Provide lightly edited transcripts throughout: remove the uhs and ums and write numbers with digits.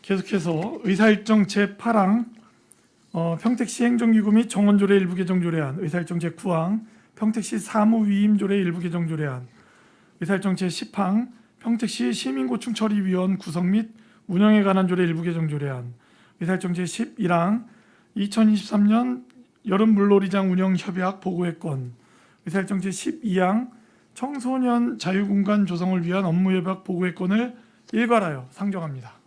계속해서 의사일정 제8항 평택시 행정기구 및 정원조례 일부 개정 조례안, 의사일정 제9항 평택시 사무위임조례 일부 개정 조례안, 의사일정 제10항 평택시 시민고충처리위원 구성 및 운영에 관한 조례 일부 개정 조례안, 의사일정 제11항 2023년 여름 물놀이장 운영 협약 보고의 건, 의사일정 제12항 청소년 자유공간 조성을 위한 업무 협약 보고의 건을 일괄하여 상정합니다.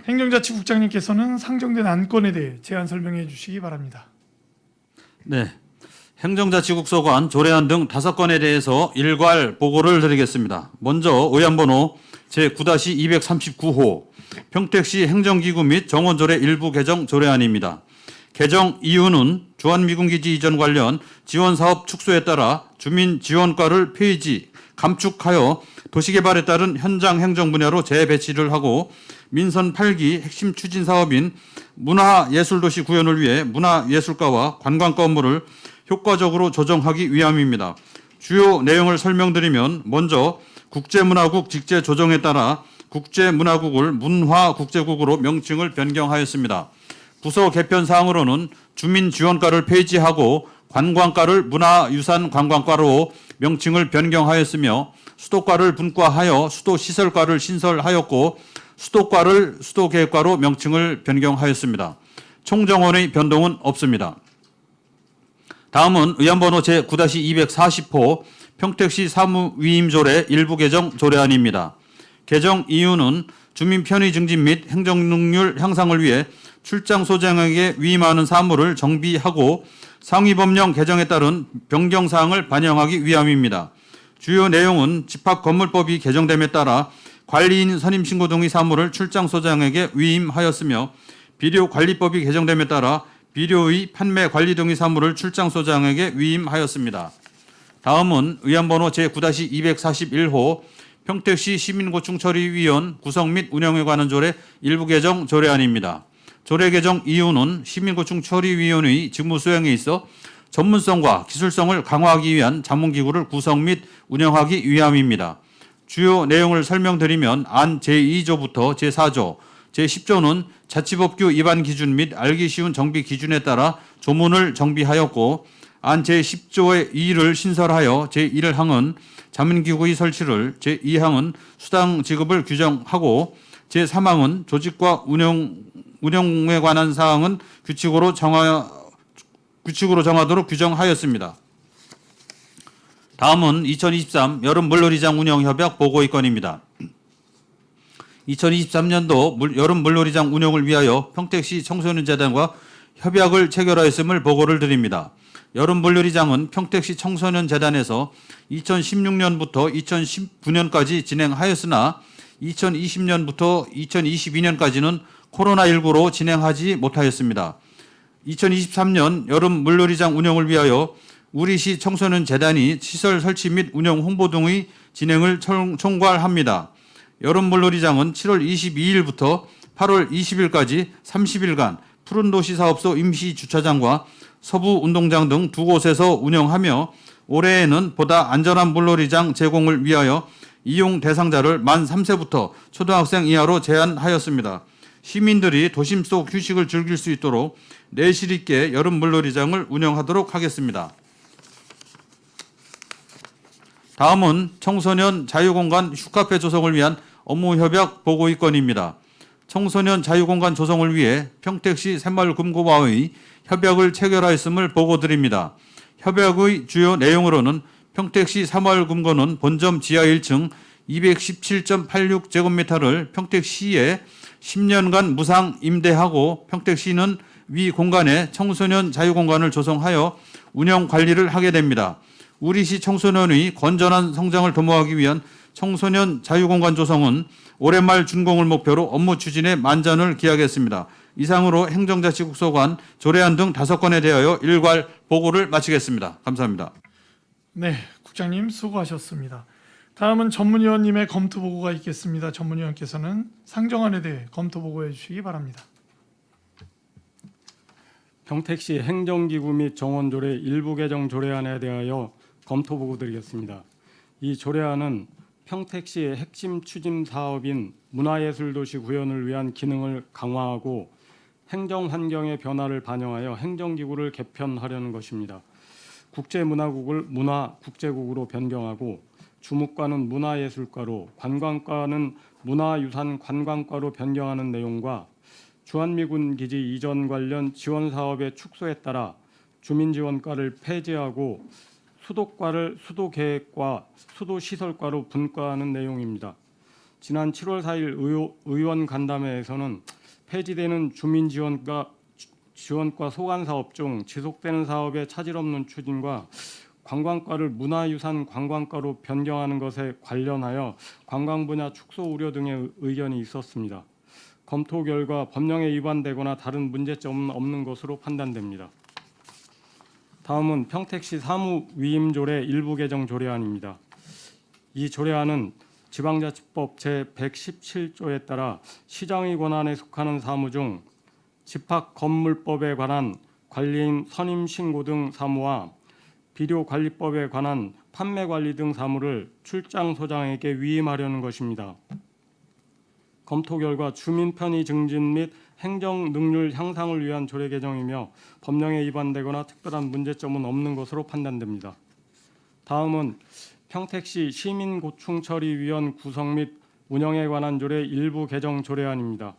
행정자치국장님께서는 상정된 안건에 대해 제안 설명해 주시기 바랍니다. 네, 행정자치국 소관 조례안 등 5건에 대해서 일괄 보고를 드리겠습니다. 먼저 의안번호 제9-239호 평택시 행정기구 및 정원조례 일부 개정 조례안입니다. 개정 이유는 주한미군기지 이전 관련 지원사업 축소에 따라 주민지원과를 폐지, 감축하여 도시개발에 따른 현장 행정 분야로 재배치를 하고 민선 8기 핵심 추진 사업인 문화예술도시 구현을 위해 문화예술과와 관광과 업무를 효과적으로 조정하기 위함입니다. 주요 내용을 설명드리면 먼저 국제문화국 직제 조정에 따라 국제문화국을 문화국제국으로 명칭을 변경하였습니다. 부서 개편 사항으로는 주민지원과를 폐지하고 관광과를 문화유산관광과로 명칭을 변경하였으며 수도과를 분과하여 수도시설과를 신설하였고 수도과를 수도계획과로 명칭을 변경하였습니다. 총정원의 변동은 없습니다. 다음은 의안번호 제9-240호 평택시 사무위임조례 일부 개정 조례안입니다. 개정 이유는 주민 편의 증진 및 행정 능률 향상을 위해 출장 소장에게 위임하는 사무를 정비하고 상위법령 개정에 따른 변경사항을 반영하기 위함입니다. 주요 내용은 집합건물법이 개정됨에 따라 관리인 선임신고 등의 사무를 출장소장에게 위임하였으며 비료관리법이 개정됨에 따라 비료의 판매 관리 등의 사무를 출장소장에게 위임하였습니다. 다음은 의안번호 제9-241호 평택시 시민고충처리위원 구성 및 운영에 관한 조례 일부 개정 조례안입니다. 조례 개정 이유는 시민고충처리위원의 직무 수행에 있어 전문성과 기술성을 강화하기 위한 자문기구를 구성 및 운영하기 위함입니다. 주요 내용을 설명드리면 안 제2조부터 제4조, 제10조는 자치법규 위반 기준 및 알기 쉬운 정비 기준에 따라 조문을 정비하였고 안 제10조의 2를 신설하여 제1항은 자문기구의 설치를, 제2항은 수당 지급을 규정하고 제3항은 조직과 운영에 관한 사항은 규칙으로 정하도록 규정하였습니다. 다음은 2023 여름 물놀이장 운영 협약 보고의 건입니다. 2023년도 여름 물놀이장 운영을 위하여 평택시 청소년재단과 협약을 체결하였음을 보고를 드립니다. 여름 물놀이장은 평택시 청소년재단에서 2016년부터 2019년까지 진행하였으나 2020년부터 2022년까지는 코로나19로 진행하지 못하였습니다. 2023년 여름 물놀이장 운영을 위하여 우리시 청소년재단이 시설 설치 및 운영 홍보 등의 진행을 총괄합니다. 여름 물놀이장은 7월 22일부터 8월 20일까지 30일간 푸른도시 사업소 임시주차장과 서부운동장 등 2곳에서 운영하며 올해에는 보다 안전한 물놀이장 제공을 위하여 이용 대상자를 만 3세부터 초등학생 이하로 제한하였습니다. 시민들이 도심 속 휴식을 즐길 수 있도록 내실 있게 여름 물놀이장을 운영하도록 하겠습니다. 다음은 청소년 자유공간 슈카페 조성을 위한 업무협약 보고의 건입니다. 청소년 자유공간 조성을 위해 평택시 새마을금고와의 협약을 체결하였음을 보고드립니다. 협약의 주요 내용으로는 평택시 새마을금고는 본점 지하 1층 217.86제곱미터를 평택시에 10년간 무상 임대하고 평택시는 위 공간에 청소년 자유공간을 조성하여 운영 관리를 하게 됩니다. 우리시 청소년의 건전한 성장을 도모하기 위한 청소년 자유공간 조성은 올해 말 준공을 목표로 업무 추진에 만전을 기하겠습니다. 이상으로 행정자치국 소관 조례안 등 5건에 대하여 일괄 보고를 마치겠습니다. 감사합니다. 네, 국장님 수고하셨습니다. 다음은 전문위원님의 검토 보고가 있겠습니다. 전문위원께서는 상정안에 대해 검토 보고해 주시기 바랍니다. 평택시 행정기구 및 정원조례 일부 개정 조례안에 대하여 검토 보고 드리겠습니다. 이 조례안은 평택시의 핵심 추진 사업인 문화예술도시 구현을 위한 기능을 강화하고 행정 환경의 변화를 반영하여 행정기구를 개편하려는 것입니다. 국제문화국을 문화국제국으로 변경하고 주무과는 문화예술과로, 관광과는 문화유산관광과로 변경하는 내용과 주한미군 기지 이전 관련 지원 사업의 축소에 따라 주민지원과를 폐지하고 수도과를 수도계획과 수도시설과로 분과하는 내용입니다. 지난 7월 4일 의원 간담회에서는 폐지되는 주민지원과 소관 사업 중 지속되는 사업의 차질 없는 추진과 관광과를 문화유산 관광과로 변경하는 것에 관련하여 관광 분야 축소 우려 등의 의견이 있었습니다. 검토 결과 법령에 위반되거나 다른 문제점은 없는 것으로 판단됩니다. 다음은 평택시 사무위임조례 일부 개정 조례안입니다. 이 조례안은 지방자치법 제117조에 따라 시장의 권한에 속하는 사무 중 집합건물법에 관한 관리인 선임 신고 등 사무와 비료관리법에 관한 판매관리 등 사무를 출장소장에게 위임하려는 것입니다. 검토 결과 주민 편의 증진 및 행정 능률 향상을 위한 조례 개정이며 법령에 위반되거나 특별한 문제점은 없는 것으로 판단됩니다. 다음은 평택시 시민고충처리위원 구성 및 운영에 관한 조례 일부 개정 조례안입니다.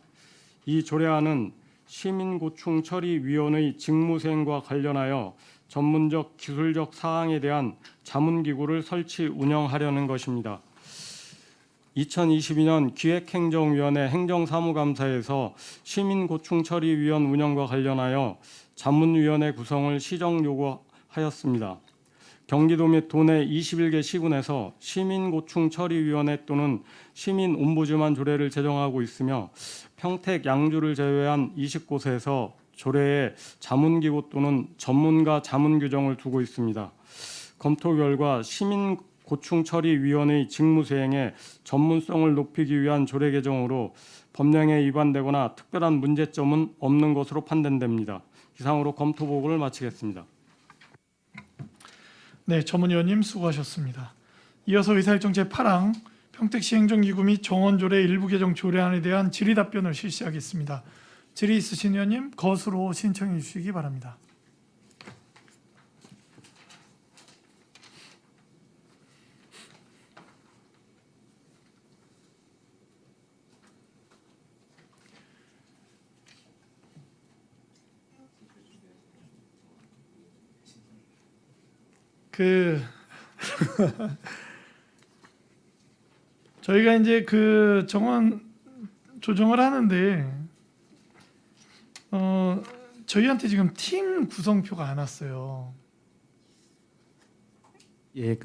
이 조례안은 시민고충처리위원의 직무수행과 관련하여 전문적 기술적 사항에 대한 자문기구를 설치 운영하려는 것입니다. 2022년 기획행정위원회 행정사무감사에서 시민고충처리위원 운영과 관련하여 자문위원회 구성을 시정 요구하였습니다. 경기도 및 도내 21개 시군에서 시민고충처리위원회 또는 시민옴부즈만 조례를 제정하고 있으며 평택 양주를 제외한 20곳에서 조례에 자문기구 또는 전문가 자문 규정을 두고 있습니다. 검토 결과 시민고충처리위원회의 직무수행에 전문성을 높이기 위한 조례 개정으로 법령에 위반되거나 특별한 문제점은 없는 것으로 판단됩니다. 이상으로 검토 보고를 마치겠습니다. 네, 전문위원님 수고하셨습니다. 이어서 의사일정 제8항 평택시 행정기구 및 정원조례 일부 개정 조례안에 대한 질의 답변을 실시하겠습니다. 질의 있으신 의원님 거수로 신청해 주시기 바랍니다. 저희가 이제 그 정원 조정을 하는데 저희한테 지금 팀 구성표가 안 왔어요. 예,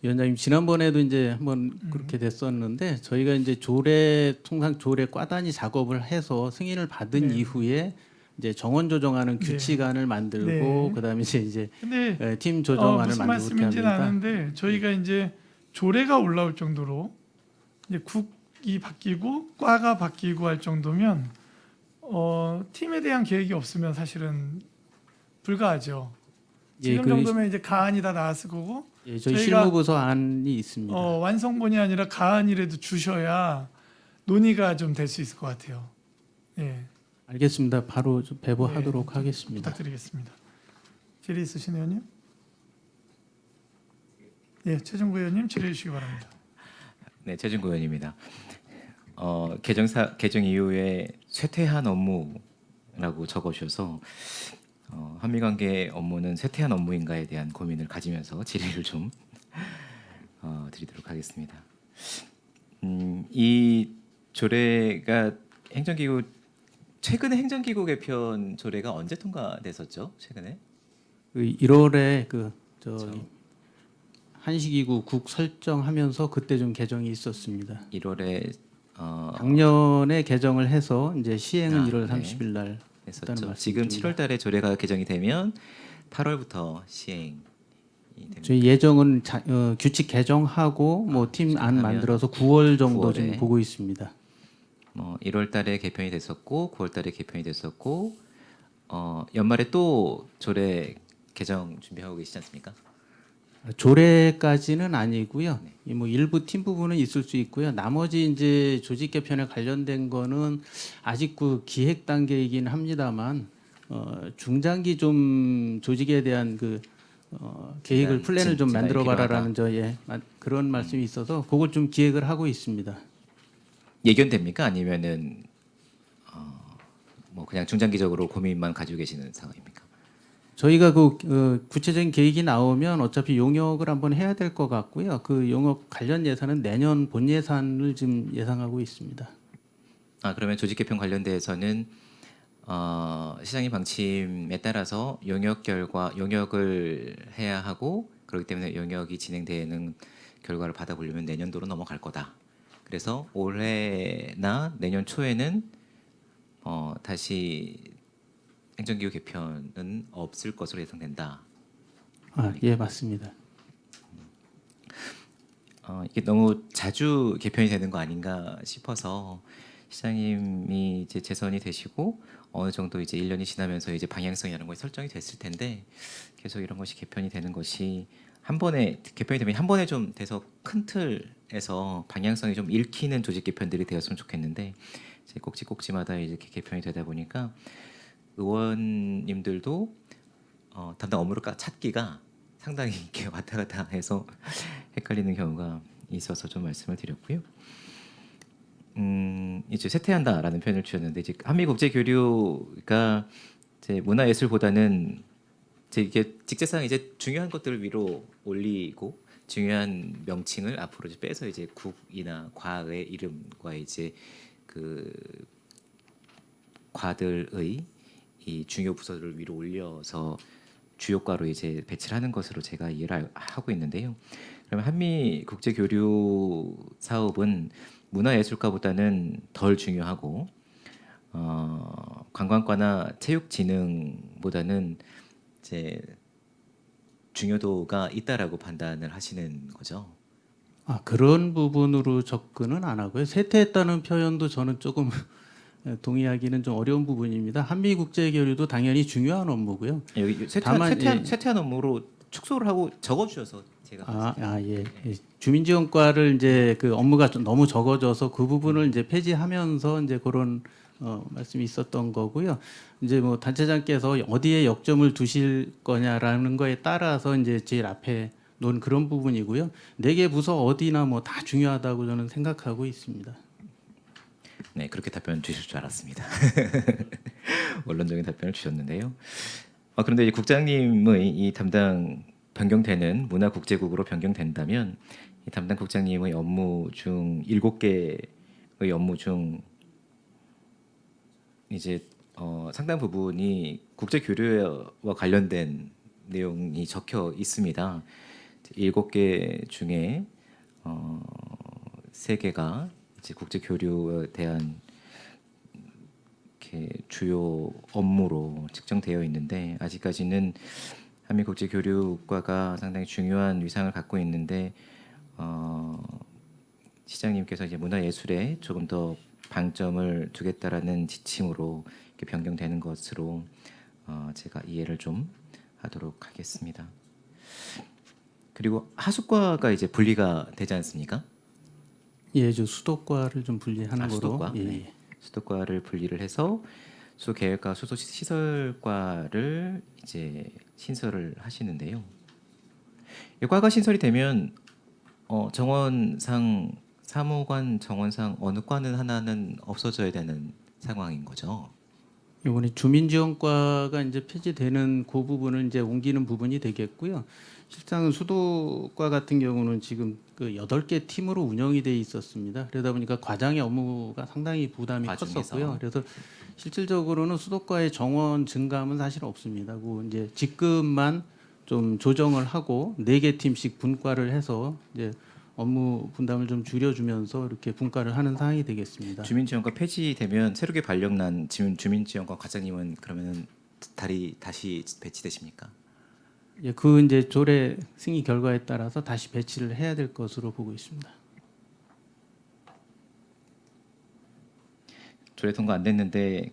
위원장님 지난번에도 이제 한번 그렇게 됐었는데 저희가 이제 통상 조례 꽈단위 작업을 해서 승인을 받은 네. 이후에 이제 정원 조정하는 네. 규칙안을 만들고 네. 그다음에 이제 근데 팀 조정안을 무슨 만들고 이렇게 말씀인지는 합니까? 아는데 저희가 이제 조례가 올라올 정도로 이제 국이 바뀌고 과가 바뀌고 할 정도면 팀에 대한 계획이 없으면 사실은 불가하죠. 지금 정도면 이제 가안이 다 나왔을 거고 예, 저희 저희가- 실무부서 안이 있습니다. 완성본이 아니라 가안이라도 주셔야 논의가 좀 될 수 있을 것 같아요. 예, 알겠습니다. 바로 좀 배부하도록 하겠습니다. 부탁드리겠습니다. 질의 있으신 의원님? 예, 최종구 의원님 질의해 주시기 바랍니다. 네, 최준구 의원입니다. 개정 이후에 쇠퇴한 업무라고 적어주셔서 한미관계 업무는 쇠퇴한 업무인가에 대한 고민을 가지면서 질의를 좀 드리도록 하겠습니다. 이 조례가 최근에 행정기구 개편 조례가 언제 통과됐었죠? 최근에? 1월에 한시기구 국 설정하면서 그때 좀 개정이 있었습니다. 1월에 작년에 개정을 해서 이제 시행은 1월 네. 30일 날 했었죠. 지금 7월달에 조례가 개정이 되면 8월부터 시행이 됩니다. 저희 예정은 규칙 개정하고 뭐 팀 안 하면 만들어서 9월 정도 9월에. 지금 보고 있습니다. 1월달에 개편이 됐었고 9월달에 개편이 됐었고 연말에 또 조례 개정 준비하고 계시지 않습니까? 조례까지는 아니고요. 네. 이 뭐 일부 팀 부분은 있을 수 있고요. 나머지 이제 조직 개편에 관련된 거는 아직 그 기획 단계이긴 합니다만 중장기 좀 조직에 대한 그 계획을 플랜을 좀 진단이 만들어봐라라는 그런 말씀이 있어서 그걸 좀 기획을 하고 있습니다. 예견됩니까? 아니면은 뭐 그냥 중장기적으로 고민만 가지고 계시는 상황입니까? 저희가 구체적인 계획이 나오면 어차피 용역을 한번 해야 될 것 같고요. 그 용역 관련 예산은 내년 본 예산을 지금 예상하고 있습니다. 그러면 조직 개편 관련돼서는 시장님 방침에 따라서 용역을 해야 하고 그렇기 때문에 용역이 진행되는 결과를 받아보려면 내년도로 넘어갈 거다. 그래서 올해나 내년 초에는 다시 행정기구 개편은 없을 것으로 예상된다. 예, 맞습니다. 이게 너무 자주 개편이 되는 거 아닌가 싶어서 시장님이 이제 재선이 되시고 어느 정도 이제 1년이 지나면서 이제 방향성이라는 것이 설정이 됐을 텐데 계속 이런 것이 개편이 되는 것이 한 번에 개편이 되면 한 번에 좀 돼서 큰 틀에서 방향성이 좀 읽히는 조직 개편들이 되었으면 좋겠는데 이제 꼭지꼭지마다 이렇게 개편이 되다 보니까 의원님들도 담당 업무를 찾기가 상당히 이렇게 왔다 갔다 해서 헷갈리는 경우가 있어서 좀 말씀을 드렸고요. 이제 쇠퇴한다라는 표현을 주셨는데 이제 한미 국제 교류가 이제 문화예술보다는 이제 이게 직제상 이제 중요한 것들을 위로 올리고 중요한 명칭을 앞으로 이제 빼서 이제 국이나 과의 이름과 이제 그 과들의 이 중요 부서를 위로 올려서 주요과로 이제 배치를 하는 것으로 제가 이해를 하고 있는데요. 그러면 한미 국제 교류 사업은 문화예술과보다는 덜 중요하고 관광과나 체육진흥보다는 이제 중요도가 있다라고 판단을 하시는 거죠. 그런 부분으로 접근은 안 하고요. 쇠퇴했다는 표현도 저는 조금 동의하기는 좀 어려운 부분입니다. 한미 국제 교류도 당연히 중요한 업무고요. 여기 다만, 쇠퇴한 업무로 축소를 하고 적어주셔서 제가 예. 주민지원과를 이제 그 업무가 좀 너무 적어져서 그 부분을 이제 폐지하면서 이제 그런 말씀이 있었던 거고요. 이제 뭐 단체장께서 어디에 역점을 두실 거냐라는 거에 따라서 이제 제일 앞에 놓은 그런 부분이고요. 4개 부서 어디나 뭐 다 중요하다고 저는 생각하고 있습니다. 네, 그렇게 답변 주실 줄 알았습니다. 원론적인 답변을 주셨는데요. 그런데 이 국장님의 이 담당 변경되는 문화국제국으로 변경된다면 이 담당 국장님의 업무 중 7개의 업무 중 이제 상당 부분이 국제 교류와 관련된 내용이 적혀 있습니다. 7개 중에 3개가 이제 국제 교류에 대한 이렇게 주요 업무로 측정되어 있는데 아직까지는 한미국제교류과가 상당히 중요한 위상을 갖고 있는데 시장님께서 이제 문화예술에 조금 더 방점을 두겠다라는 지침으로 이렇게 변경되는 것으로 제가 이해를 좀 하도록 하겠습니다. 그리고 하수과가 이제 분리가 되지 않습니까? 예, 저 수도과를 좀 분리하는 거로. 수도과. 예. 네. 수도과를 분리를 해서 수도계획과 수도시설과를 이제 신설을 하시는데요. 이 과가 신설이 되면 정원상 사무관 정원상 어느 과는 하나는 없어져야 되는 상황인 거죠. 이번에 주민지원과가 이제 폐지되는 그 부분을 이제 옮기는 부분이 되겠고요. 실상 수도과 같은 경우는 지금 그 8개 팀으로 운영이 돼 있었습니다. 그러다 보니까 과장의 업무가 상당히 부담이 과중에서. 컸었고요. 그래서 실질적으로는 수도과의 정원 증감은 사실 없습니다. 그 이제 직급만 좀 조정을 하고 4개 팀씩 분과를 해서 이제 업무 분담을 좀 줄여주면서 이렇게 분과를 하는 상황이 되겠습니다. 주민지원과 폐지되면 새롭게 발령난 주민지원과 과장님은 그러면은 다시 배치되십니까? 예, 그 이제 조례 승인 결과에 따라서 다시 배치를 해야 될 것으로 보고 있습니다. 조례 통과 안 됐는데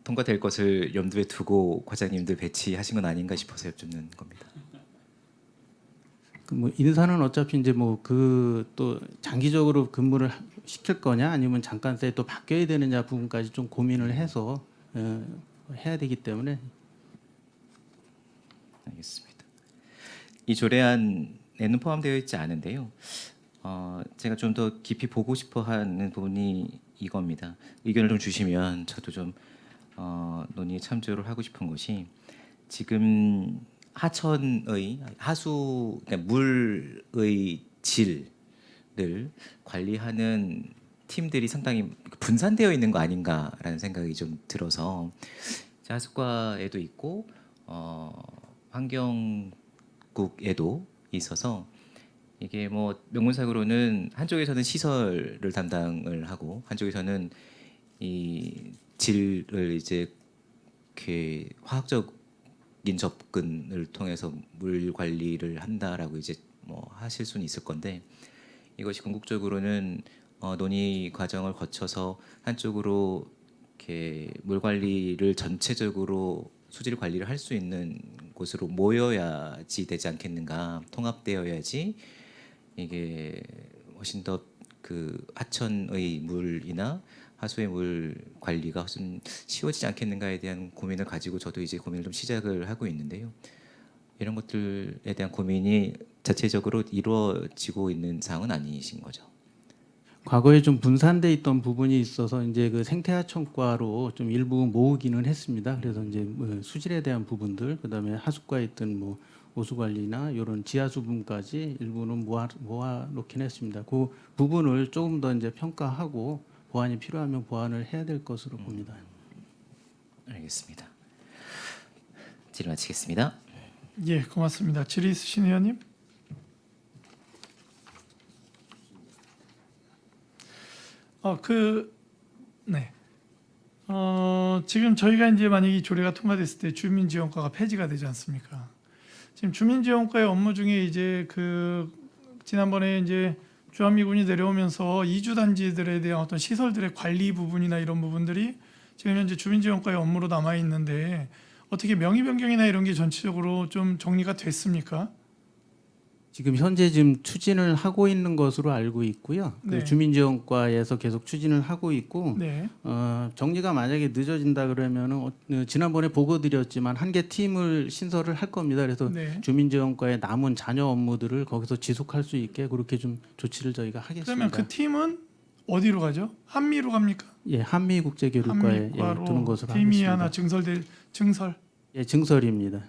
통과될 것을 염두에 두고 과장님들 배치하신 건 아닌가 싶어서 여쭙는 겁니다. 그뭐 인사는 어차피 이제 뭐 그 또 장기적으로 근무를 시킬 거냐 아니면 잠깐사이 또 바뀌어야 되느냐 부분까지 좀 고민을 해서 해야 되기 때문에. 알겠습니다. 이 조례안에는 포함되어 있지 않은데요. 제가 좀 더 깊이 보고 싶어하는 부분이 이겁니다. 의견을 좀 주시면 저도 좀 논의에 참조를 하고 싶은 것이 지금 하천의 하수 그러니까 물의 질을 관리하는 팀들이 상당히 분산되어 있는 거 아닌가라는 생각이 좀 들어서 하수과에도 있고 환경국에도 있어서 이게 뭐 명문상으로는 한쪽에서는 시설을 담당을 하고 한쪽에서는 이 질을 이제 이렇게 화학적인 접근을 통해서 물 관리를 한다라고 이제 뭐 하실 수는 있을 건데 이것이 궁극적으로는 논의 과정을 거쳐서 한쪽으로 이렇게 물 관리를 전체적으로 수질 관리를 할 수 있는 곳으로 모여야지 되지 않겠는가, 통합되어야지 이게 훨씬 더 그 하천의 물이나 하수의 물 관리가 좀 쉬워지지 않겠는가에 대한 고민을 가지고 저도 이제 고민을 좀 시작을 하고 있는데요. 이런 것들에 대한 고민이 자체적으로 이루어지고 있는 사항은 아니신 거죠. 과거에 좀 분산돼 있던 부분이 있어서 이제 그 생태하천과로 좀 일부 모으기는 했습니다. 그래서 이제 뭐 수질에 대한 부분들, 그다음에 하수과에 있던 뭐 오수 관리나 이런 지하수 부분까지 일부는 모아 놓긴 했습니다. 그 부분을 조금 더 이제 평가하고 보완이 필요하면 보완을 해야 될 것으로 봅니다. 알겠습니다. 질의 마치겠습니다. 예, 고맙습니다. 질의 있으신 의원님? 네. 지금 저희가 이제 만약에 이 조례가 통과됐을 때 주민지원과가 폐지가 되지 않습니까? 지금 주민지원과의 업무 중에 이제 그 지난번에 이제 주한미군이 내려오면서 이주 단지들에 대한 어떤 시설들의 관리 부분이나 이런 부분들이 지금 현재 주민지원과의 업무로 남아 있는데 어떻게 명의 변경이나 이런 게 전체적으로 좀 정리가 됐습니까? 지금 현재 지금 추진을 하고 있는 것으로 알고 있고요. 네. 그 주민지원과에서 계속 추진을 하고 있고 네. 정리가 만약에 늦어진다 그러면은 지난번에 보고 드렸지만 한 개 팀을 신설을 할 겁니다. 그래서 네. 주민지원과의 남은 잔여 업무들을 거기서 지속할 수 있게 그렇게 좀 조치를 저희가 하겠습니다. 그러면 그 팀은 어디로 가죠? 한미로 갑니까? 예, 한미국제교류과에 한미과로 두는 것으로 팀이 하겠습니다. 하나 증설. 예, 증설입니다.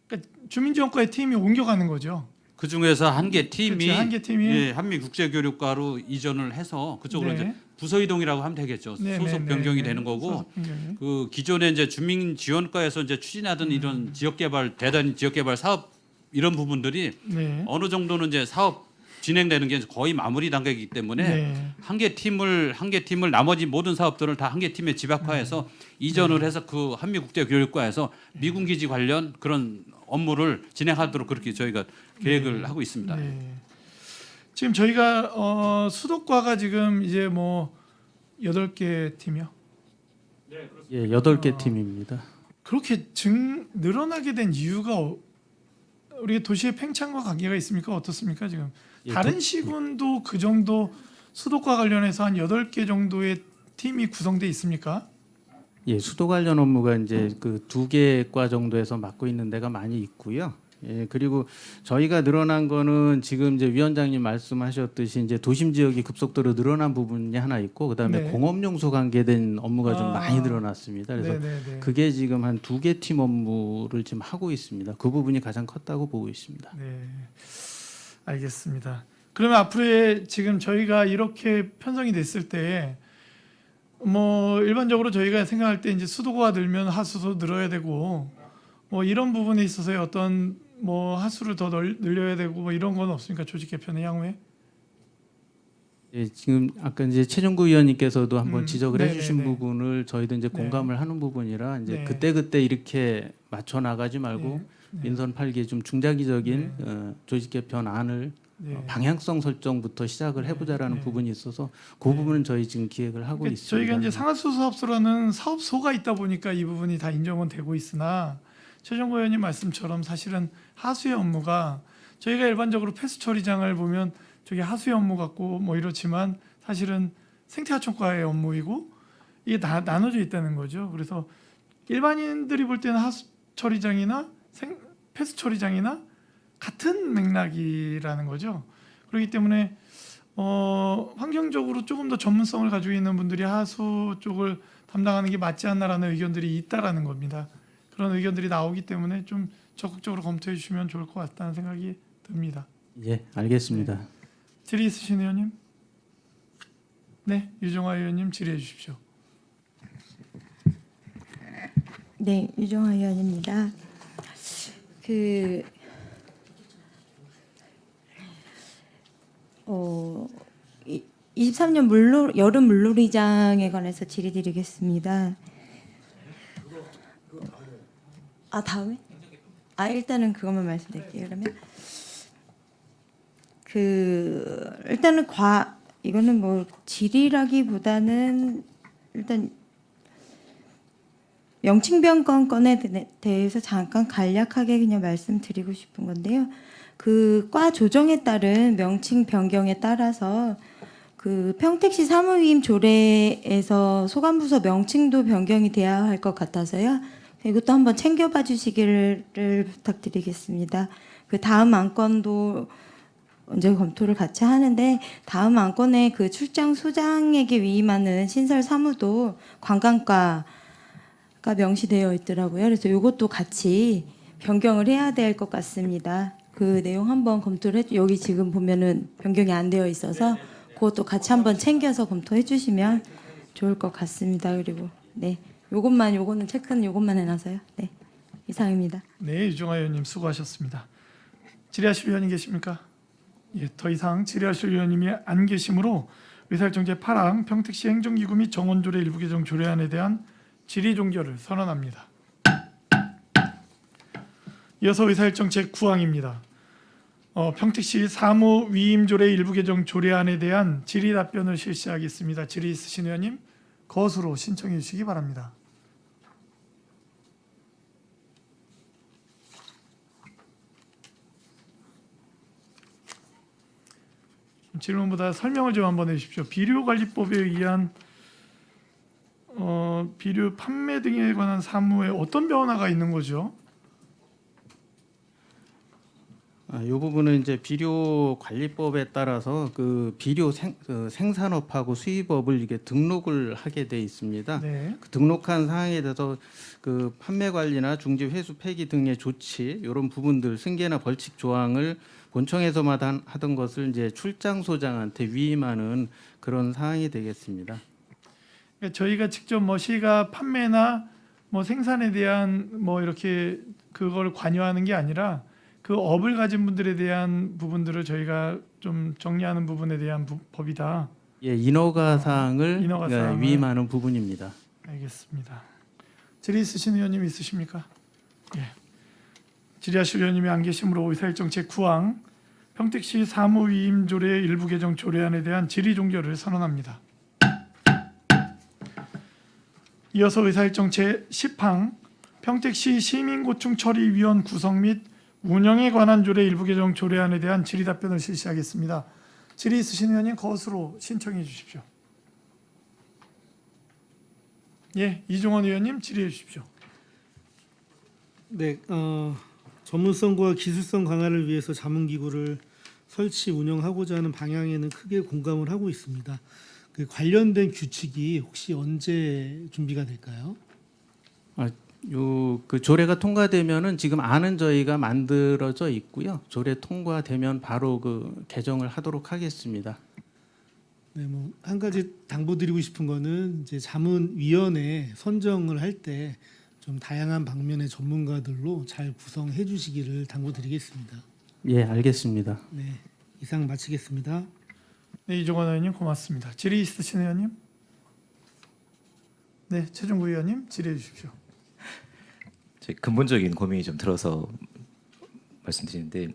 그러니까 주민지원과의 팀이 옮겨가는 거죠. 그 중에서 한 개 팀이 그렇죠. 한개 팀이. 예, 한미국제교류과로 이전을 해서 그쪽으로 네. 이제 부서 이동이라고 하면 되겠죠. 네, 소속 네, 변경이 네, 되는 네. 거고 소속 변경이. 그 기존에 이제 주민지원과에서 이제 추진하던 이런 지역개발 대단 지역개발 사업 이런 부분들이 네. 어느 정도는 이제 사업 진행되는 게 거의 마무리 단계이기 때문에 네. 한 개 팀을 나머지 모든 사업들을 다 한 개 팀에 집약화해서 이전을 해서 그 한미국제교육과에서 미군 기지 관련 그런 업무를 진행하도록 그렇게 저희가 계획을 하고 있습니다. 네. 지금 저희가 수도과가 지금 이제 뭐 8개 팀이요. 예, 8개 팀입니다. 그렇게 늘어나게 된 이유가 우리 도시의 팽창과 관계가 있습니까? 어떻습니까? 지금 예, 다른 시군도 그 정도 수도과 관련해서 한 8개 정도의 팀이 구성돼 있습니까? 예, 수도 관련 업무가 이제 그 2개 과 정도에서 맡고 있는 데가 많이 있고요. 예, 그리고 저희가 늘어난 거는 지금 이제 위원장님 말씀하셨듯이 이제 도심 지역이 급속도로 늘어난 부분이 하나 있고 그다음에 네. 공업용수 관계된 업무가 좀 아. 많이 늘어났습니다. 그래서 네네네. 그게 지금 한 2개 팀 업무를 지금 하고 있습니다. 그 부분이 가장 컸다고 보고 있습니다. 네, 알겠습니다. 그러면 앞으로의 지금 저희가 이렇게 편성이 됐을 때 뭐 일반적으로 저희가 생각할 때 이제 수도가 늘면 하수도 늘어야 되고 뭐 이런 부분에 있어서의 어떤 뭐 하수를 더 늘려야 되고 뭐 이런 건 없습니까? 조직 개편의 향후에? 예, 지금 아까 이제 최종구 위원님께서도 한번 지적을 네네네. 해주신 부분을 저희도 이제 네. 공감을 하는 부분이라 이제 네. 그때 이렇게 맞춰 나가지 말고 네. 민선 8기 좀 중장기적인 조직 개편 안을 네. 방향성 설정부터 시작을 해보자라는 네. 부분이 있어서 그 부분은 저희 지금 기획을 하고 그러니까 있습니다. 저희가 이제 상하수 사업소라는 사업소가 있다 보니까 이 부분이 다 인정은 되고 있으나 최종구 의원님 말씀처럼 사실은 하수의 업무가 저희가 일반적으로 폐수 처리장을 보면 저게 하수의 업무 같고 뭐 이렇지만 사실은 생태하천과의 업무이고 이게 다 나눠져 있다는 거죠. 그래서 일반인들이 볼 때는 하수 처리장이나 폐수 처리장이나 같은 맥락이라는 거죠. 그렇기 때문에 환경적으로 조금 더 전문성을 가지고 있는 분들이 하수 쪽을 담당하는 게 맞지 않나라는 의견들이 있다라는 겁니다. 그런 의견들이 나오기 때문에 좀 적극적으로 검토해 주시면 좋을 것 같다는 생각이 듭니다. 예, 알겠습니다. 질의 있으신 의원님? 네, 유정화 의원님 질의해 주십시오. 네, 유정화 의원입니다. 23년 여름 물놀이장에 관해서 질의드리겠습니다. 다음에? 일단은 그것만 말씀드릴게요. 그러면 일단은 이거는 뭐 질의라기보다는 일단 명칭변경건에 대해서 잠깐 간략하게 그냥 말씀드리고 싶은 건데요. 그 과 조정에 따른 명칭 변경에 따라서 그 평택시 사무위임 조례에서 소관부서 명칭도 변경이 돼야 할 것 같아서요. 이것도 한번 챙겨봐 주시기를 부탁드리겠습니다. 그 다음 안건도 언제 검토를 같이 하는데 다음 안건에 그 출장 소장에게 위임하는 신설 사무도 관광과가 명시되어 있더라고요. 그래서 이것도 같이 변경을 해야 될 것 같습니다. 그 내용 한번 검토를 여기 지금 보면은 변경이 안 되어 있어서 그것도 같이 한번 챙겨서 검토해 주시면 좋을 것 같습니다. 그리고 네, 요거는 체크는 요것만 해놔서요. 네, 이상입니다. 네, 유정화 의원님 수고하셨습니다. 질의하실 의원님 계십니까? 예, 더 이상 질의하실 의원님이 안 계시므로 의사일정 제8항 평택시 행정기구 및 정원조례 일부 개정 조례안에 대한 질의 종결을 선언합니다. 이어서 의사일정 제9항입니다. 평택시 사무위임조례 일부 개정 조례안에 대한 질의 답변을 실시하겠습니다. 질의 있으신 의원님 거수로 신청해 주시기 바랍니다. 질문보다 설명을 좀 한번 해주십시오. 비료관리법에 의한 비료 판매 등에 관한 사무에 어떤 변화가 있는 거죠? 이 부분은 이제 비료 관리법에 따라서 그 비료 생산업하고 수입업을 이게 등록을 하게 돼 있습니다. 네. 그 등록한 사항에 대해서 그 판매 관리나 중지 회수 폐기 등의 조치 이런 부분들 승계나 벌칙 조항을 본청에서만 하던 것을 이제 출장소장한테 위임하는 그런 사항이 되겠습니다. 그러니까 저희가 직접 뭐 시가 판매나 뭐 생산에 대한 뭐 이렇게 그걸 관여하는 게 아니라 그 업을 가진 분들에 대한 부분들을 저희가 좀 정리하는 부분에 대한 법이다. 예, 인허가 사항을 인허가 사항을. 위임하는 부분입니다. 알겠습니다. 질의 있으신 의원님 있으십니까? 예. 질의하실 의원님이 안 계시므로 의사일정 제9항 평택시 사무위임조례 일부 개정 조례안에 대한 질의 종결을 선언합니다. 이어서 의사일정 제10항 평택시 시민고충처리위원 구성 및 운영에 관한 조례 일부 개정 조례안에 대한 질의 답변을 실시하겠습니다. 질의 있으신 의원님 거수로 신청해 주십시오. 예, 이종원 의원님 질의해 주십시오. 네, 전문성과 기술성 강화를 위해서 자문기구를 설치 운영하고자 하는 방향에는 크게 공감을 하고 있습니다. 그 관련된 규칙이 혹시 언제 준비가 될까요? 그 조례가 통과되면은 지금 안은 저희가 만들어져 있고요. 조례 통과되면 바로 그 개정을 하도록 하겠습니다. 네, 뭐 한 가지 당부드리고 싶은 거는 이제 자문위원회 선정을 할 때 좀 다양한 방면의 전문가들로 잘 구성해 주시기를 당부드리겠습니다. 예, 알겠습니다. 네, 이상 마치겠습니다. 네, 이종원 의원님 고맙습니다. 질의 있으신 의원님? 네, 최종구 의원님 질의해 주십시오. 제 근본적인 고민이 좀 들어서 말씀드리는데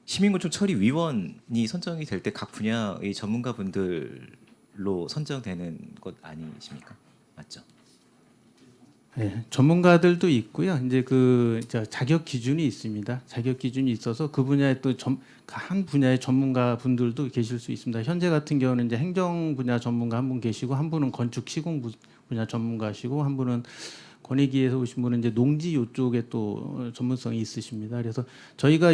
시민구청 처리위원이 선정이 될 때 각 분야의 전문가분들로 선정되는 것 아니십니까? 맞죠? 네, 전문가들도 있고요. 이제 자격 기준이 있습니다. 자격 기준이 있어서 그 분야에 또 한 분야의 전문가 분들도 계실 수 있습니다. 현재 같은 경우는 이제 행정 분야 전문가 한 분 계시고, 한 분은 건축 시공 분야 전문가시고, 한 분은 권익위에서 오신 분은 이제 농지 요쪽에 또 전문성이 있으십니다. 그래서 저희가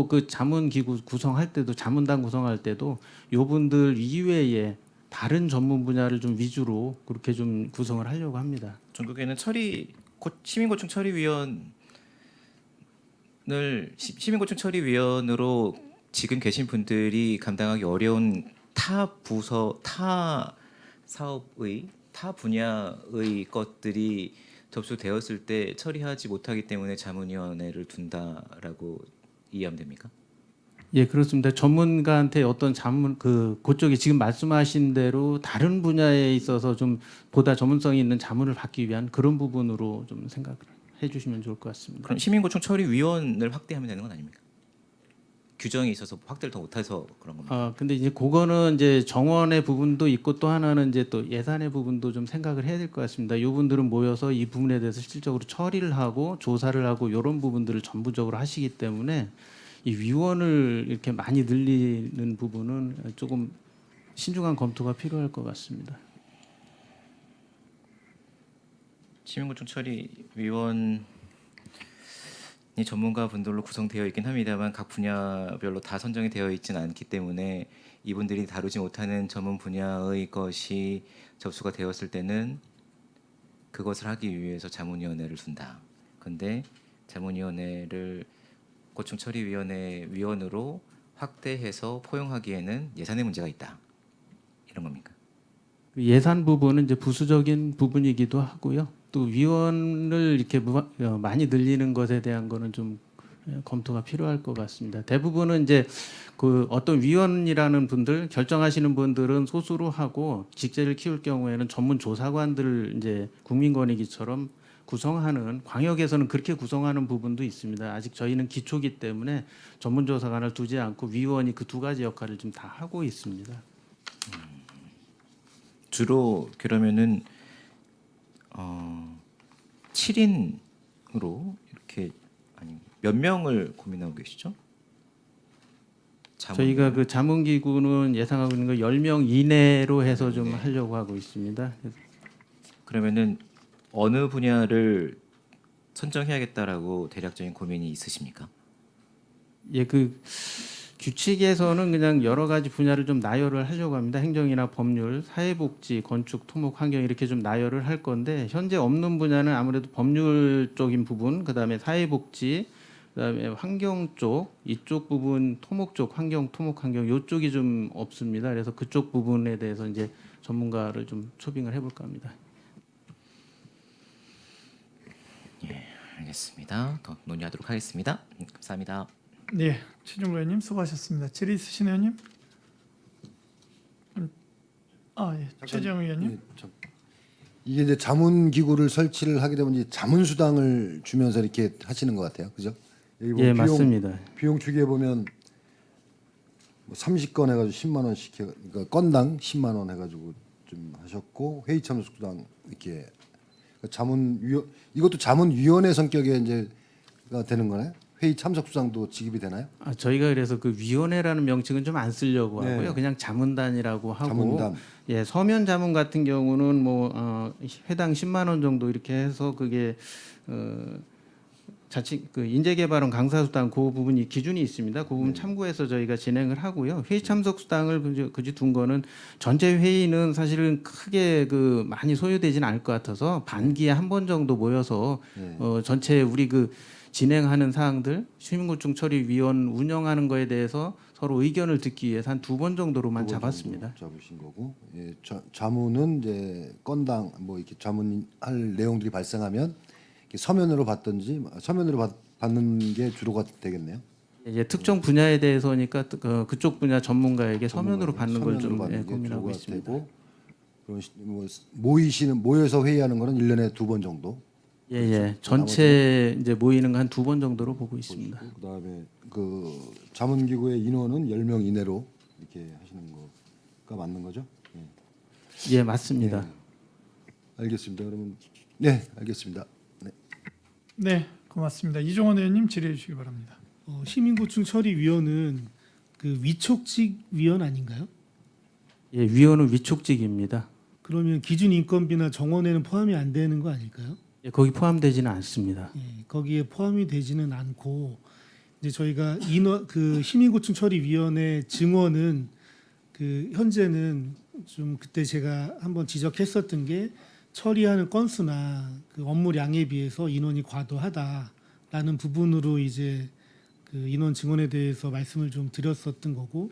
그 자문 기구 구성할 때도, 자문단 구성할 때도 요 분들 이외에 다른 전문 분야를 좀 위주로 그렇게 좀 구성을 하려고 합니다. 전국에는 시민고충 처리위원을 시민고충 처리위원으로 지금 계신 분들이 감당하기 어려운 타 부서, 타 사업의 타 분야의 것들이 접수되었을 때 처리하지 못하기 때문에 자문위원회를 둔다라고 이해하면 됩니까? 예, 그렇습니다. 전문가한테 어떤 그쪽에 지금 말씀하신 대로 다른 분야에 있어서 좀 보다 전문성이 있는 자문을 받기 위한 그런 부분으로 좀 생각을 해주시면 좋을 것 같습니다. 그럼 시민고충 처리위원을 확대하면 되는 건 아닙니까? 규정이 있어서 확대를 더 못해서 그런 겁니다. 근데 이제 그거는 이제 정원의 부분도 있고, 또 하나는 이제 또 예산의 부분도 좀 생각을 해야 될 것 같습니다. 이 분들은 모여서 이 부분에 대해서 실질적으로 처리를 하고 조사를 하고 이런 부분들을 전부적으로 하시기 때문에 이 위원을 이렇게 많이 늘리는 부분은 조금 신중한 검토가 필요할 것 같습니다. 시민고충 처리위원이 전문가 분들로 구성되어 있긴 합니다만 각 분야별로 다 선정이 되어 있지는 않기 때문에 이분들이 다루지 못하는 전문 분야의 것이 접수가 되었을 때는 그것을 하기 위해서 자문위원회를 둔다. 그런데 자문위원회를 고충처리위원회 위원으로 확대해서 포용하기에는 예산의 문제가 있다. 이런 겁니까? 예산 부분은 이제 부수적인 부분이기도 하고요. 또 위원을 이렇게 많이 늘리는 것에 대한 거는 좀 검토가 필요할 것 같습니다. 대부분은 이제 그 어떤 위원이라는 분들, 결정하시는 분들은 소수로 하고, 직제를 키울 경우에는 전문 조사관들을 이제 국민권익위처럼 구성하는, 광역에서는 그렇게 구성하는 부분도 있습니다. 아직 저희는 기초기 때문에 전문 조사관을 두지 않고 위원이 그 두 가지 역할을 좀 다 하고 있습니다. 주로 그러면은 7인으로 이렇게 아니 몇 명을 고민하고 계시죠? 저희가 그 자문기구는 예상하고 있는 거 10명 이내로 해서 좀 하려고 하고 있습니다. 그러면은 어느 분야를 선정해야겠다라고 대략적인 고민이 있으십니까? 예, 그 규칙에서는 그냥 여러 가지 분야를 좀 나열을 하려고 합니다. 행정이나 법률, 사회복지, 건축, 토목, 환경 이렇게 좀 나열을 할 건데, 현재 없는 분야는 아무래도 법률 쪽인 부분, 그다음에 사회복지, 그다음에 환경 쪽, 이쪽 부분, 토목 쪽, 환경, 토목, 환경 이쪽이 좀 없습니다. 그래서 그쪽 부분에 대해서 이제 전문가를 좀 초빙을 해볼까 합니다. 예, 알겠습니다. 더 논의하도록 하겠습니다. 감사합니다. 네, 최종구 의원님 수고하셨습니다. 질의 있으신 의원님? 예, 최재형 의원님. 예, 이게 이제 자문 기구를 설치를 하게 되면 이제 자문 수당을 주면서 이렇게 하시는 것 같아요, 그죠? 여기 예, 보면 맞습니다. 비용 추기에 보면 뭐 30건 해가지고 10만 원씩 그러니까 건당 10만 원 해가지고 좀 하셨고, 회의 참석 수당 이렇게 이것도 자문위원회 성격의 이제가 되는 거네. 회의 참석 수당도 지급이 되나요? 저희가 그래서 그 위원회라는 명칭은 좀 안 쓰려고 네. 하고요. 그냥 자문단이라고 하고, 자문단. 예, 서면 자문 같은 경우는 뭐 회당 10만 원 정도 이렇게 해서 그게 자칫 그 인재개발원 강사수당 그 부분이 기준이 있습니다. 그 부분 참고해서 저희가 진행을 하고요. 회의 참석 수당을 그지 둔 거는 전체 회의는 사실은 크게 그 많이 소요되지는 않을 것 같아서 반기에 한 번 정도 모여서 전체 우리 그 진행하는 사항들, 시민고충 처리위원 운영하는 거에 대해서 서로 의견을 듣기 위해서 한 2번 정도로만 잡았습니다. 잡으신 거고, 예, 자문은 이제 건당 뭐 이렇게 자문할 내용들이 발생하면 이렇게 서면으로 받든지 서면으로 받는 게 주로가 되겠네요. 이제 특정 분야에 대해서니까 그쪽 분야 전문가에게 서면으로 받는 걸 좀 고민하고 있습니다. 되고, 그런 뭐 모여서 회의하는 거는 1년에 2번 정도. 예. 전체 이제 모이는 거 한 2번 정도로 보고 있습니다. 그다음에 그 자문기구의 인원은 10명 이내로 이렇게 하시는 거가 맞는 거죠? 예. 예, 맞습니다. 알겠습니다. 그러면 네, 알겠습니다. 네, 고맙습니다. 이종원 의원님 질의해 주시기 바랍니다. 시민고충 처리위원은 그 위촉직 위원 아닌가요? 예, 위원은 위촉직입니다. 그러면 기준인건비나 정원에는 포함이 안 되는 거 아닐까요? 예, 거기 포함되지는 않습니다. 예, 거기에 포함이 되지는 않고 이제 저희가 그 시민고충 처리위원회 증원은 그 현재는 좀 그때 제가 한번 지적했었던 게 처리하는 건수나 그 업무량에 비해서 인원이 과도하다라는 부분으로 이제 그 인원 증원에 대해서 말씀을 좀 드렸었던 거고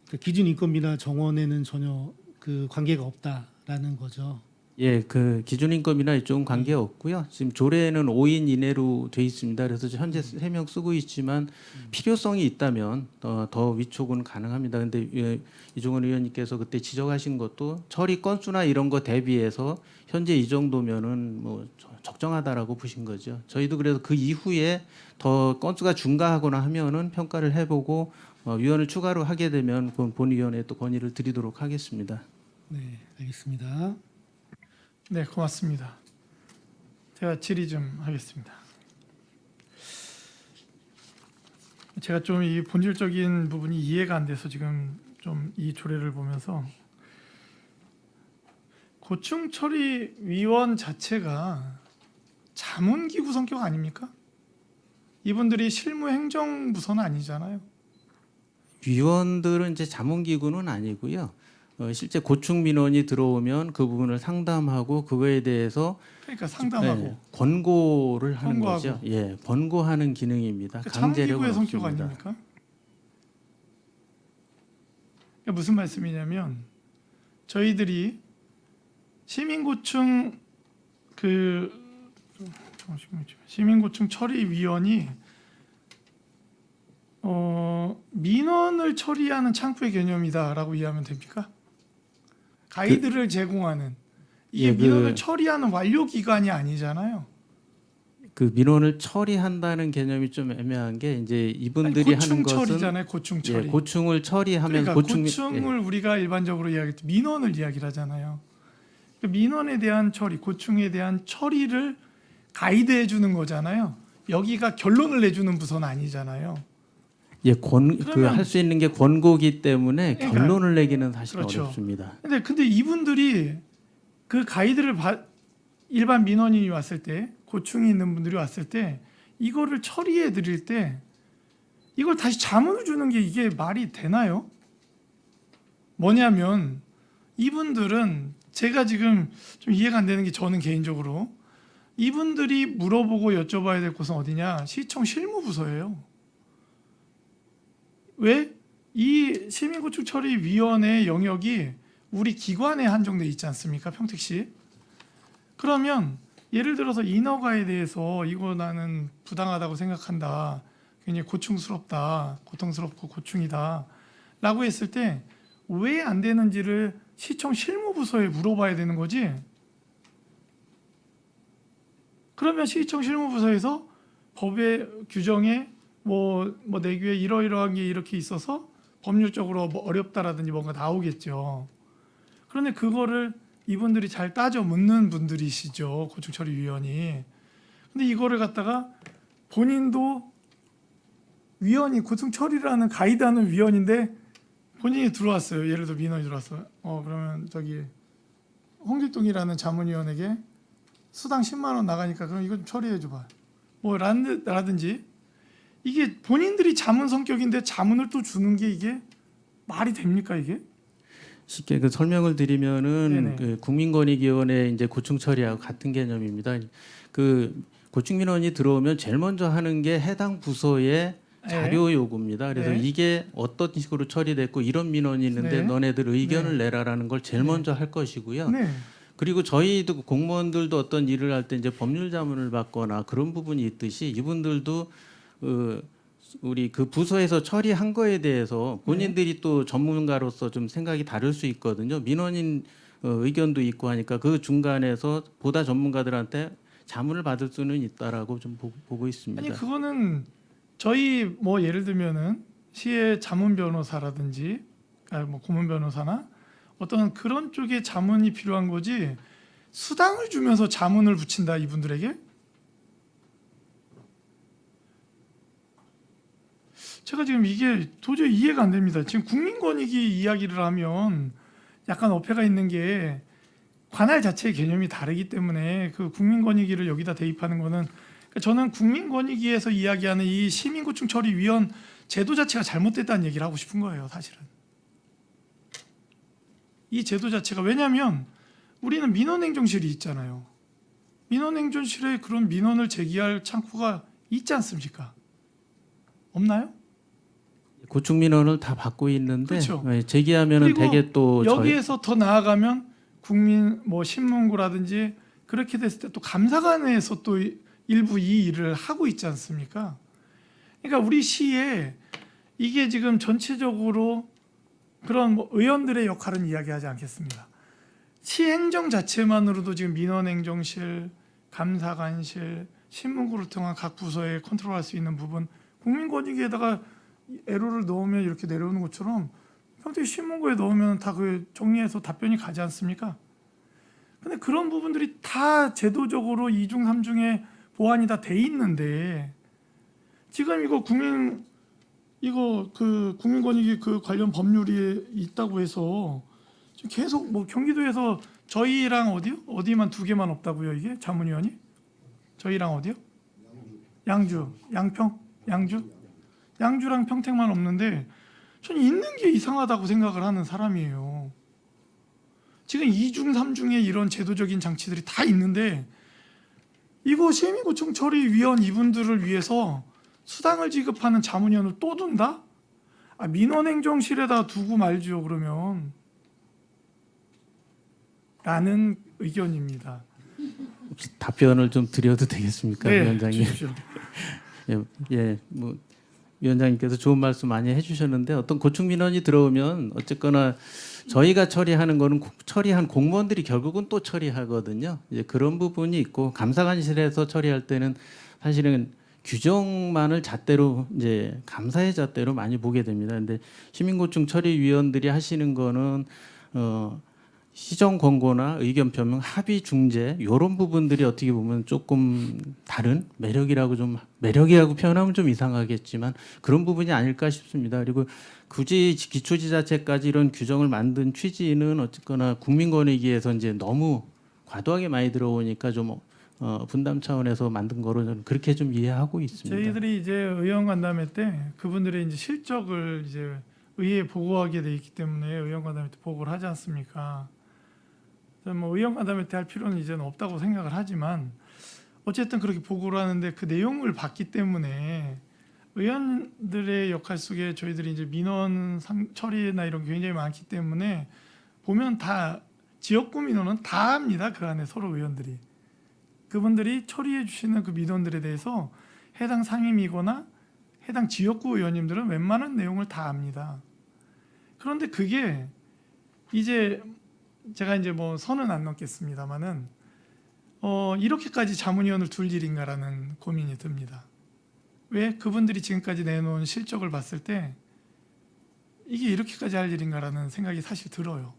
그러니까 기준 인건비나 정원에는 전혀 그 관계가 없다라는 거죠. 예, 그 기준 인건비나 이쪽은 관계 없고요. 지금 조례에는 5인 이내로 돼 있습니다. 그래서 현재 3명 쓰고 있지만 필요성이 있다면 더 위촉은 가능합니다. 근데 이종원 의원님께서 그때 지적하신 것도 처리 건수나 이런 거 대비해서 현재 이 정도면은 뭐 적정하다라고 보신 거죠. 저희도 그래서 그 이후에 더 건수가 증가하거나 하면은 평가를 해보고 위원을 추가로 하게 되면 본위원회에 또 건의를 드리도록 하겠습니다. 네, 알겠습니다. 네, 고맙습니다. 제가 질의 좀 하겠습니다. 제가 좀 이 본질적인 부분이 이해가 안 돼서 지금 좀 이 조례를 보면서 고충처리위원 자체가 자문기구 성격 아닙니까? 이분들이 실무행정부서는 아니잖아요. 위원들은 이제 자문기구는 아니고요. 실제 고충 민원이 들어오면 그 부분을 상담하고 그거에 대해서 그러니까 상담하고 예, 권고를 하는 권고하고. 거죠. 예, 권고하는 기능입니다. 그 강제력은 자문기구의 성격 없습니다. 아닙니까? 그러니까 무슨 말씀이냐면 저희들이 시민고충 시민고충 처리위원이 민원을 처리하는 창구의 개념이다라고 이해하면 됩니까? 가이드를 제공하는 이게 예, 민원을 처리하는 완료 기관이 아니잖아요. 그 민원을 처리한다는 개념이 좀 애매한 게 이제 이분들이 하는 고충 것은 처리잖아요. 고충 처리. 예, 고충을 처리하면 그러니까 고충 고충을 우리가 일반적으로 이야기할 때 민원을 이야기를 하잖아요. 그러니까 민원에 대한 처리, 고충에 대한 처리를 가이드해 주는 거잖아요. 여기가 결론을 내주는 부서는 아니잖아요. 예, 그러면- 할 수 있는 게 권고기 때문에 그러니까- 결론을 내기는 사실 그렇죠. 어렵습니다. 근데 이분들이 그 가이드를 일반 민원인이 왔을 때, 고충이 있는 분들이 왔을 때 이거를 처리해 드릴 때 이걸 다시 자문을 주는 게 이게 말이 되나요? 뭐냐면 이분들은 제가 지금 좀 이해가 안 되는 게 저는 개인적으로 이분들이 물어보고 여쭤봐야 될 곳은 어디냐? 시청 실무부서예요. 왜? 이 시민고충처리위원회 영역이 우리 기관에 한정돼 있지 않습니까? 평택시. 그러면 예를 들어서 인허가에 대해서 이거 나는 부당하다고 생각한다. 굉장히 고충스럽다. 고통스럽고 고충이다. 라고 했을 때 왜 안 되는지를 시청 실무부서에 물어봐야 되는 거지. 그러면 시청 실무부서에서 법의 규정에 뭐 내규에 이러이러한 게 이렇게 있어서 법률적으로 뭐 어렵다라든지 뭔가 나오겠죠. 그런데 그거를 이분들이 잘 따져 묻는 분들이시죠. 고충처리위원이. 근데 이거를 갖다가 본인도 위원이 고충처리를 하는 가이드하는 위원인데 본인이 들어왔어요. 예를 들어 민원이 들어왔어요. 그러면 저기 홍길동이라는 자문위원에게 수당 10만 원 나가니까 그럼 이거 좀 처리해 줘봐. 뭐 라든지 이게 본인들이 자문 성격인데 자문을 또 주는 게 이게 말이 됩니까 이게? 쉽게 그 설명을 드리면은 네네. 그 국민권익위원회 이제 고충 처리하고 같은 개념입니다. 그 고충 민원이 들어오면 제일 먼저 하는 게 해당 부서의 자료 요구입니다. 그래서 네. 이게 어떤 식으로 처리됐고 이런 민원이 있는데 네. 너네들 의견을 네. 내라라는 걸 제일 네. 먼저 할 것이고요. 네. 그리고 저희도 공무원들도 어떤 일을 할 때 이제 법률 자문을 받거나 그런 부분이 있듯이 이분들도 우리 그 부서에서 처리한 거에 대해서 본인들이 또 전문가로서 좀 생각이 다를 수 있거든요. 민원인 의견도 있고 하니까 그 중간에서 보다 전문가들한테 자문을 받을 수는 있다라고 좀 보고 있습니다. 아니 그거는 저희 뭐 예를 들면은 시의 자문 변호사라든지 뭐 고문 변호사나 어떤 그런 쪽의 자문이 필요한 거지 수당을 주면서 자문을 붙인다 이분들에게 제가 지금 이게 도저히 이해가 안 됩니다. 지금 국민권익위 이야기를 하면 약간 어폐가 있는 게 관할 자체의 개념이 다르기 때문에 그 국민권익위를 여기다 대입하는 거는, 그러니까 저는 국민권익위에서 이야기하는 이 시민고충처리위원 제도 자체가 잘못됐다는 얘기를 하고 싶은 거예요. 사실은 이 제도 자체가, 왜냐하면 우리는 민원행정실이 있잖아요. 민원행정실에 그런 민원을 제기할 창구가 있지 않습니까? 없나요? 고충 민원을 다 받고 있는데 그렇죠. 제기하면은 그리고 되게 또 여기에서 더 나아가면 국민 뭐 신문고라든지 그렇게 됐을 때 또 감사관에서 또 일부 이 일을 하고 있지 않습니까? 그러니까 우리 시에 이게 지금 전체적으로 그런 뭐 의원들의 역할은 이야기하지 않겠습니다. 시행정 자체만으로도 지금 민원행정실, 감사관실, 신문고를 통한 각 부서에 컨트롤할 수 있는 부분, 국민권익위에다가 에러를 넣으면 이렇게 내려오는 것처럼 평택시 신문고에 넣으면 다 그 정리해서 답변이 가지 않습니까? 근데 그런 부분들이 다 제도적으로 2중 3중에 보완이 다 돼 있는데 지금 이거 그 국민권익위 그 관련 법률이 있다고 해서 지금 계속 뭐 경기도에서 저희랑 어디만 2개만 없다고요? 이게 자문위원이? 저희랑 어디요? 양주랑 평택만 없는데 저는 있는 게 이상하다고 생각을 하는 사람이에요. 지금 2중 3중에 이런 제도적인 장치들이 다 있는데 이거 시민고충처리위원 이분들을 위해서 수당을 지급하는 자문위원을 또 둔다? 민원행정실에다 두고 말지요 그러면, 라는 의견입니다. 혹시 답변을 좀 드려도 되겠습니까, 네, 위원장님? 주십시오. 뭐 위원장님께서 좋은 말씀 많이 해주셨는데 어떤 고충 민원이 들어오면 어쨌거나 저희가 처리하는 거는 처리한 공무원들이 결국은 또 처리하거든요. 이제 그런 부분이 있고 감사관실에서 처리할 때는 사실은 규정만을 잣대로 이제 감사의 잣대로 많이 보게 됩니다. 근데 시민고충처리위원들이 하시는 거는 시정 권고나 의견 표명, 합의 중재 이런 부분들이 어떻게 보면 조금 다른 매력이라고 표현하면 좀 이상하겠지만 그런 부분이 아닐까 싶습니다. 그리고 굳이 기초지자체까지 이런 규정을 만든 취지는 어쨌거나 국민권익위에서 이제 너무 과도하게 많이 들어오니까 좀 분담 차원에서 만든 거로 저는 그렇게 좀 이해하고 있습니다. 저희들이 이제 의원간담회 때 그분들의 이제 실적을 이제 의회에 보고하게 돼 있기 때문에 의원간담회 때 보고를 하지 않습니까? 뭐 의원간담회 때 할 필요는 이제는 없다고 생각을 하지만 어쨌든 그렇게 보고를 하는데 그 내용을 봤기 때문에 의원들의 역할 속에 저희들이 이제 민원 처리나 이런 게 굉장히 많기 때문에 보면 다 지역구 민원은 다 합니다. 그 안에 서로 의원들이 그분들이 처리해 주시는 그 민원들에 대해서 해당 상임이거나 해당 지역구 의원님들은 웬만한 내용을 다 압니다. 그런데 그게 이제 제가 이제 뭐 선은 안 넘겠습니다만은 이렇게까지 자문위원을 둘 일인가라는 고민이 듭니다. 왜? 그분들이 지금까지 내놓은 실적을 봤을 때 이게 이렇게까지 할 일인가라는 생각이 사실 들어요.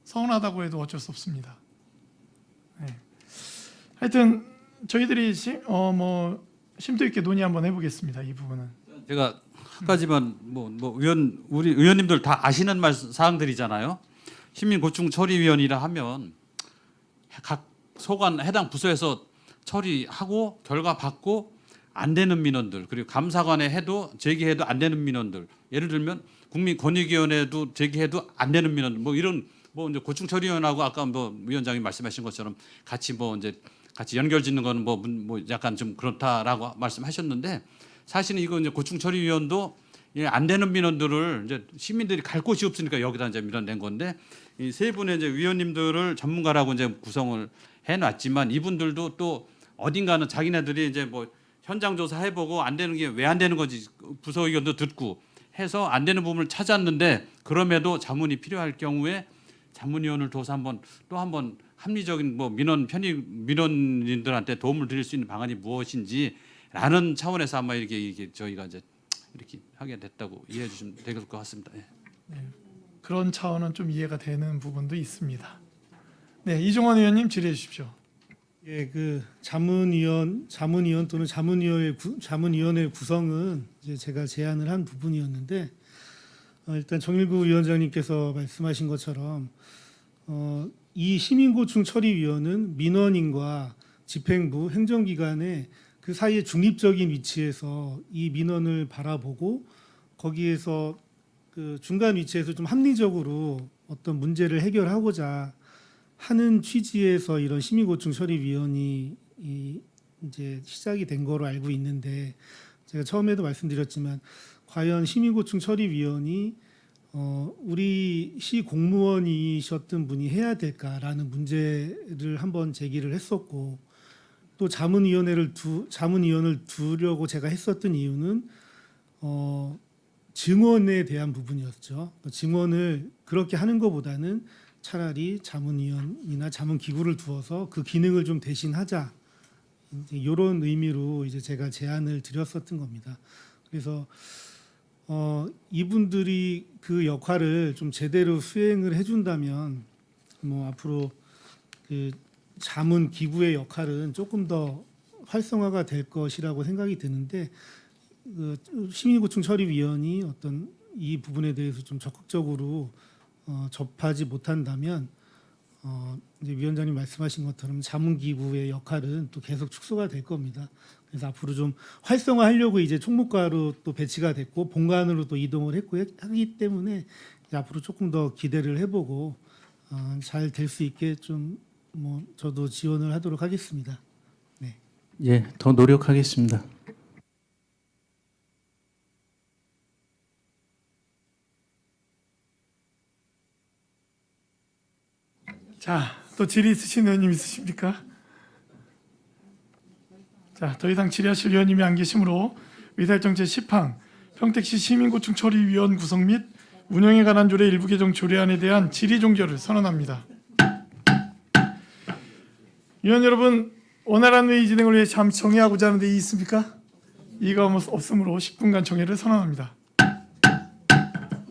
서운하다고 해도 어쩔 수 없습니다. 네. 하여튼 저희들이 심도 있게 논의 한번 해보겠습니다. 이 부분은. 제가 한 가지만 우리 의원님들 다 아시는 사항들이잖아요. 시민고충처리위원이라 하면 각 소관 해당 부서에서 처리하고 결과 받고 안 되는 민원들, 그리고 감사관에 해도 제기해도 안 되는 민원들, 예를 들면 국민권익위원회도 제기해도 안 되는 민원들, 뭐 이런 이제 고충처리위원하고 아까 위원장이 말씀하신 것처럼 같이 같이 연결짓는 거는 약간 좀 그렇다라고 말씀하셨는데 사실은 이거 이제 고충처리위원도 안 되는 민원들을 이제 시민들이 갈 곳이 없으니까 여기다 이제 민원 낸 건데 이 세 분의 이제 위원님들을 전문가라고 이제 구성을 해놨지만 이분들도 또 어딘가는 자기네들이 이제 현장 조사 해보고 안 되는 게 왜 안 되는 건지 부서 의견도 듣고 해서 안 되는 부분을 찾았는데 그럼에도 자문이 필요할 경우에 자문위원을 둬서 또 한번 합리적인 민원인들한테 도움을 드릴 수 있는 방안이 무엇인지라는 차원에서 아마 이게 저희가 이제 이렇게 하게 됐다고 이해해 주시면 될 것 같습니다. 네. 네. 그런 차원은 좀 이해가 되는 부분도 있습니다. 네, 이종원 의원님 질의해 주십시오. 예, 그 자문위원 또는 자문위원회 구성은 이제 제가 제안을 한 부분이었는데 일단 정일구 위원장님께서 말씀하신 것처럼 이 시민고충 처리위원은 민원인과 집행부 행정기관의 그 사이의 중립적인 위치에서 이 민원을 바라보고 거기에서 그 중간 위치에서 좀 합리적으로 어떤 문제를 해결하고자 하는 취지에서 이런 시민고충 처리위원이 이제 시작이 된 거로 알고 있는데 제가 처음에도 말씀드렸지만 과연 시민고충 처리위원이 우리 시 공무원이셨던 분이 해야 될까라는 문제를 한번 제기를 했었고 또 자문위원을 두려고 제가 했었던 이유는 증언에 대한 부분이었죠. 증언을 그렇게 하는 것보다는 차라리 자문위원이나 자문기구를 두어서 그 기능을 좀 대신하자 이런 의미로 이제 제가 제안을 드렸었던 겁니다. 그래서 이분들이 그 역할을 좀 제대로 수행을 해준다면 뭐 앞으로 그 자문기구의 역할은 조금 더 활성화가 될 것이라고 생각이 드는데 그 시민고충 처리위원이 어떤 이 부분에 대해서 좀 적극적으로 접하지 못한다면 이제 위원장님 말씀하신 것처럼 자문기구의 역할은 또 계속 축소가 될 겁니다. 그래서 앞으로 좀 활성화하려고 이제 총무과로 또 배치가 됐고 본관으로 또 이동을 했고 하기 때문에 이제 앞으로 조금 더 기대를 해보고 잘 될 수 있게 좀 뭐 저도 지원을 하도록 하겠습니다. 네. 예, 더 노력하겠습니다. 자, 또 질의 있으신 의원님 있으십니까? 자, 더 이상 질의하실 의원님이 안 계시므로 의사일정 제10항 평택시 시민고충 처리위원 구성 및 운영에 관한 조례 일부 개정 조례안에 대한 질의 종결을 선언합니다. 위원 여러분, 원활한 회의 진행을 위해 잠시 정회하고자 하는 데 이의 있습니까? 이의가 없으므로 10분간 정회를 선언합니다.